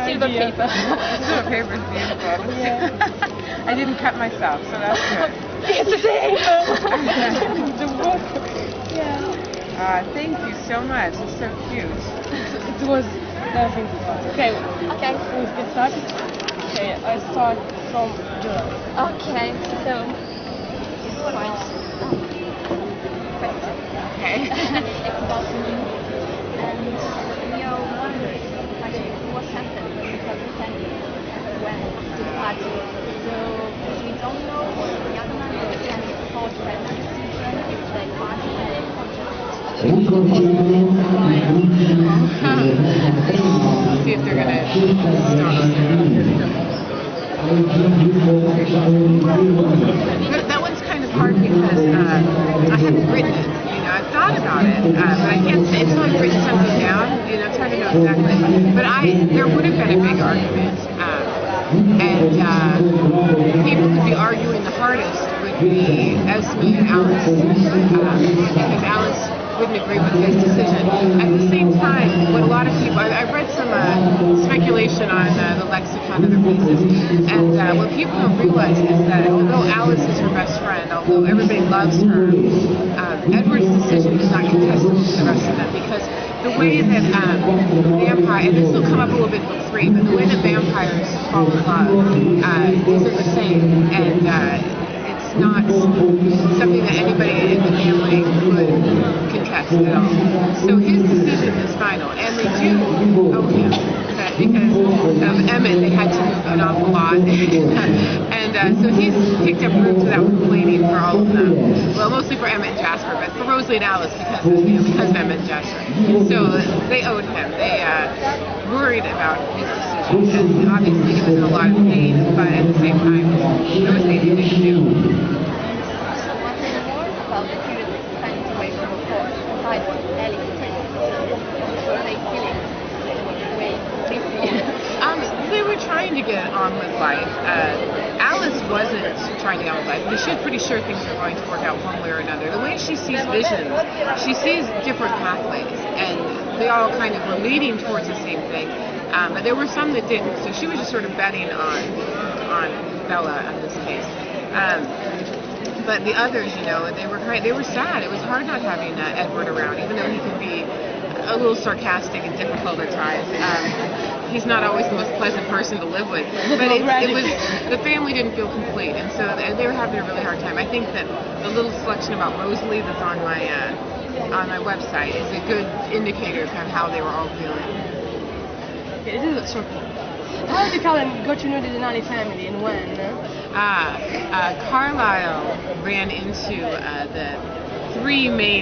Silver paper. Silver paper is beautiful. Yeah. I didn't cut myself, so that's good. It's the same. The book. Yeah. Thank you so much. It's so cute. It was nothing to fun. Okay. Okay. Let's get started. Okay, I start from Europe. Okay, so Okay. it's about me, and we are wondering actually what happened because we can went to the party. So we don't know what the other members can report pregnancy if they party and See if they're gonna stop That one's kind of hard because I haven't written it. I've thought about it, but I can't say until I've written something down. It's hard to know exactly. But there would have been a big argument, and people could be arguing the hardest would be Esme and Alice, because Alice wouldn't agree with his decision. At the same time, what a lot of people, I've read some speculation on the lexicon of the pieces, and what people don't realize is that although Alice is her best friend, although everybody loves her, Edward's decision is not contestable to the rest of them, because the way that vampire, and this will come up a little bit in book 3, but the way that vampires fall in love isn't the same, and it's not something that anybody in the family could contest at all. So his decision is final, and they do owe him that because of Emmett, they had to move an awful lot, and so he's picked up roots without complaining for all of them. Well, mostly for Emmett and Jasper, but for Rosalie and Alice because of Emmett and Jasper. So they owed him. They worried about his decision, and obviously he was in a lot of pain, but at the same time, it was an easy thing to do. So what they more about the period spent away from the court, besides Ellie's taste, what were they feeling? Way briefly. They were trying to get on with life. Alice wasn't trying to get on with life, but she was pretty sure things were going to work out one way or another. The way she sees visions, she sees different pathways, and they all kind of were leading towards the same thing. But there were some that didn't, so she was just sort of betting on Bella in this case. But the others, they were sad. It was hard not having Edward around, even though he can be a little sarcastic and difficult at times. He's not always the most pleasant person to live with, but it was the family didn't feel complete, and so they were having a really hard time. I think that the little selection about Rosalie that's on my website is a good indicator of kind of how they were all feeling. Okay, this is short. How did Colin got to know the Denali family and when? Carlisle ran into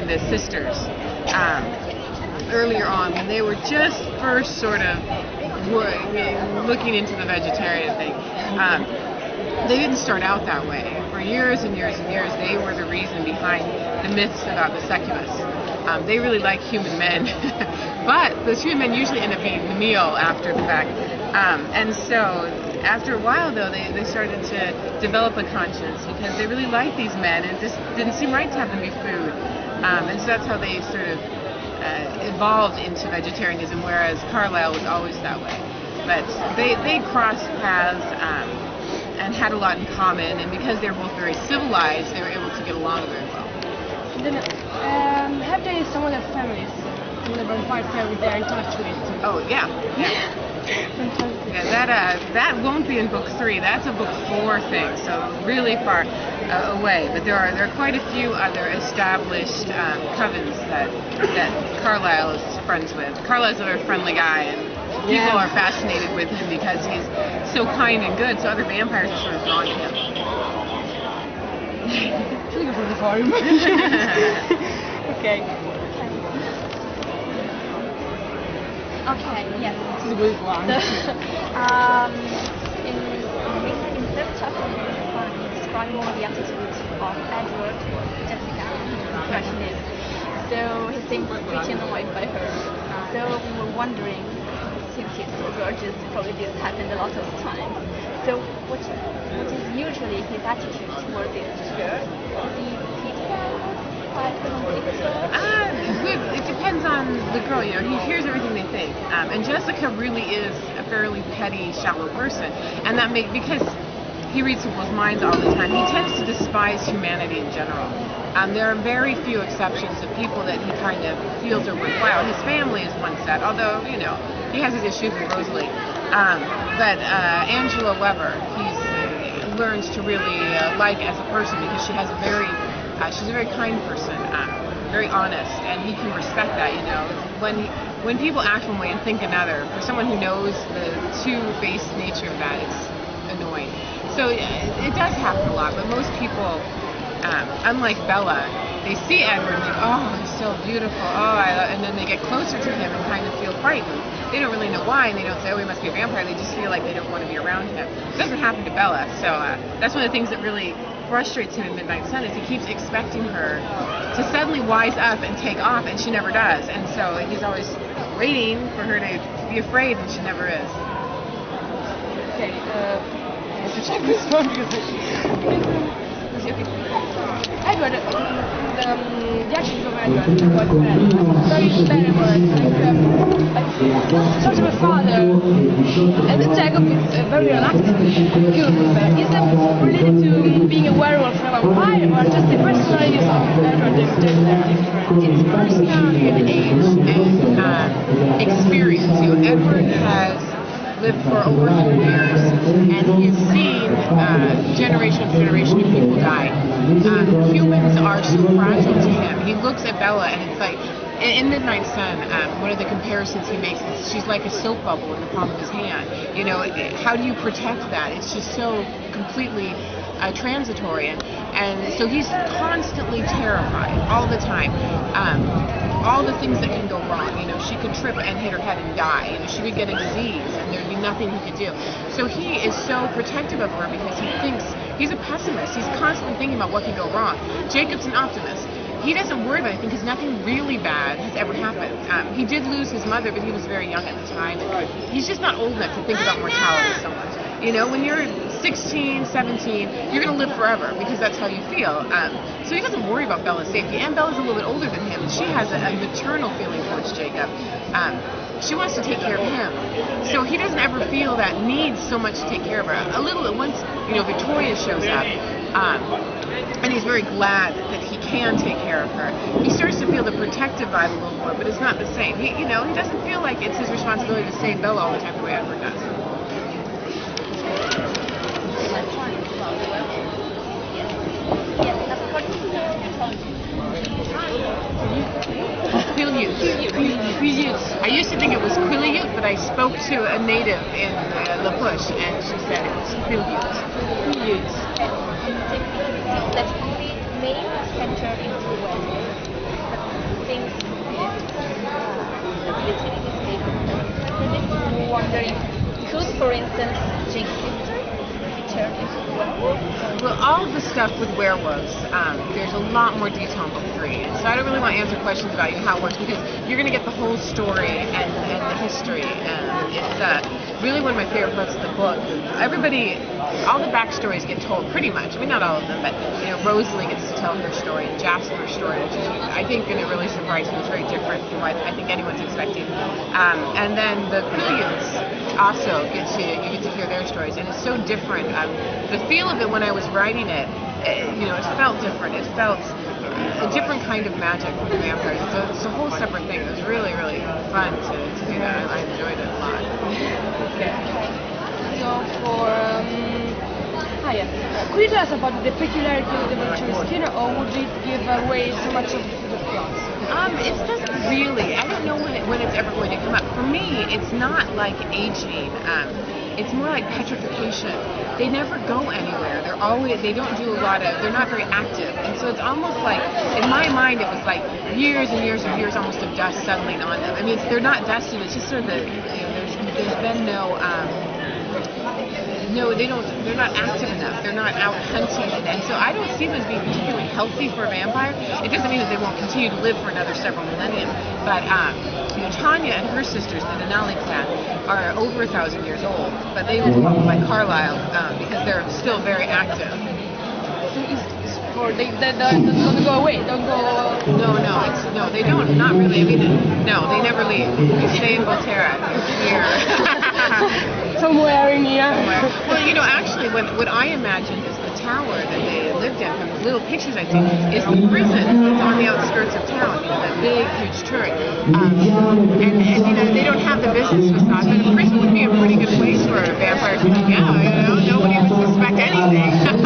the sisters earlier on when they were just first sort of looking into the vegetarian thing. They didn't start out that way. For years and years and years, they were the reason behind the myths about the succubus. They really like human men, but those human men usually end up eating the meal after the fact. And so after a while, though, they started to develop a conscience because they really liked these men, and it just didn't seem right to have them be food. And so that's how they sort of evolved into vegetarianism, whereas Carlisle was always that way. But they crossed paths and had a lot in common, and because they were both very civilized, they were able to get along very well. Then, have they some other families, some other vampire families they're in touch with? Oh, yeah. Fantastic. Yeah, that won't be in book 3. That's a book 4 thing, so really far away. But there are quite a few other established covens that Carlisle is friends with. Carlisle's a very friendly guy, and people are fascinated with him because he's so kind and good. So other vampires are sort of drawn to him. Should we go for the farm? Okay. Okay, yes. This is a good one. In the third chapter, you find describe more the attitude of Edward, Jessica, impressionist. So he seems pretty annoyed by her. So we were wondering, since he's so gorgeous, probably this happened a lot of times. So what is usually his attitude toward this girl? Is he peaceful? It depends on the girl. He hears everything they think, and Jessica really is a fairly petty, shallow person, and that because he reads people's minds all the time, he tends to despise humanity in general. There are very few exceptions of people that he kind of feels are worthwhile. His family is one set, although, you know, he has his issues with Rosalie. But Angela Weber, he learns to really like as a person, because she's a very kind person, very honest, and he can respect that, you know. When people act one way and think another, for someone who knows the two-faced nature of that, it's annoying. So it does happen a lot, but most people, unlike Bella, they see Edward and think, oh, he's so beautiful, and then they get closer to him and kind of feel frightened. They don't really know why, and they don't say, oh, he must be a vampire. They just feel like they don't want to be around him. It doesn't happen to Bella, so that's one of the things that really frustrates him in Midnight Sun, is he keeps expecting her to suddenly wise up and take off, and she never does. And so he's always waiting for her to be afraid, and she never is. Okay, to check this one because Edward, the actions of Edward was very benevolent, sort of a father, and Jacob is very reluctant. Is that related to being a werewolf or a vampire, or just the personalities of Edward is different? It's personality and age and experience. You know, Edward has lived for over 100 years, and he has seen generation after generation of people die. Humans are so fragile to him. He looks at Bella, and it's like, in Midnight Sun, one of the comparisons he makes is she's like a soap bubble in the palm of his hand. You know, how do you protect that? It's just so completely transitory, and so he's constantly terrified all the time. All the things that can go wrong. You know, she could trip and hit her head and die. You know, she could get a disease, and there'd be nothing he could do. So he is so protective of her because he thinks he's a pessimist. He's constantly thinking about what could go wrong. Jacob's an optimist. He doesn't worry about anything because nothing really bad has ever happened. He did lose his mother, but he was very young at the time. And he's just not old enough to think about mortality so much. You know, when you're 16, 17, you're going to live forever because that's how you feel. So he doesn't worry about Bella's safety. And Bella's a little bit older than him. She has a maternal feeling towards Jacob. She wants to take care of him. So he doesn't ever feel that need so much to take care of her. A little bit once, you know, Victoria shows up, and he's very glad that he can take care of her. He starts to feel the protective vibe a little more, but it's not the same. He doesn't feel like it's his responsibility to save Bella all the time the way Edward does. I used to think it was Quileute, but I spoke to a native in La Push, and she said it was Quileute. That's the main center in the West. But things literally wondering, could, for instance, Jake's sister be turned into a werewolf? Well, all of the stuff with werewolves, there's a lot more detail in book 3. So I don't really want to answer questions about how it works, because you're going to get the whole story and the history. And it's really one of my favorite parts of the book. All the backstories get told pretty much. I mean, not all of them, but Rosalie gets to tell her story, and Jasper's story, which is, I think, going to really surprise you. It's very different from what I think anyone's expecting. And then the Quileutes also you get to hear their stories, and it's so different. The feel of it when I was writing it, it felt different. It felt a different kind of magic from the vampires. It's a whole separate thing. It was really, really fun to do that. I enjoyed it a lot. Could you tell us about the peculiarity of the vampire skin, or would it give away so much of the plot? It doesn't really. I don't know when it's ever going to come up. For me, it's not like aging. It's more like petrification. They never go anywhere. They don't do a lot of, they're not very active. And so it's almost like, in my mind, it was like years and years and years almost of dust settling on them. I mean, they're not dusty, it's just sort of there's been they're not active enough. They're not out hunting. And so I don't see them as being particularly healthy for a vampire. It doesn't mean that they won't continue to live for another several millennium. But Tanya and her sisters, the Denali clan, are over 1,000 years old. But they live like Carlisle because they're still very active. Or they don't go away, don't go... No, they don't, not really. I mean, no, they never leave. They stay in Volterra. They're here. Somewhere in here. Well, you know, actually, what I imagined is the tower that they lived in, from the little pictures I've seen, is the prison that's on the outskirts of town, you know, that big, huge turret. And you know, they don't have the business facade, but a prison would be a pretty good place for vampires to hang out, you know, nobody would suspect anything.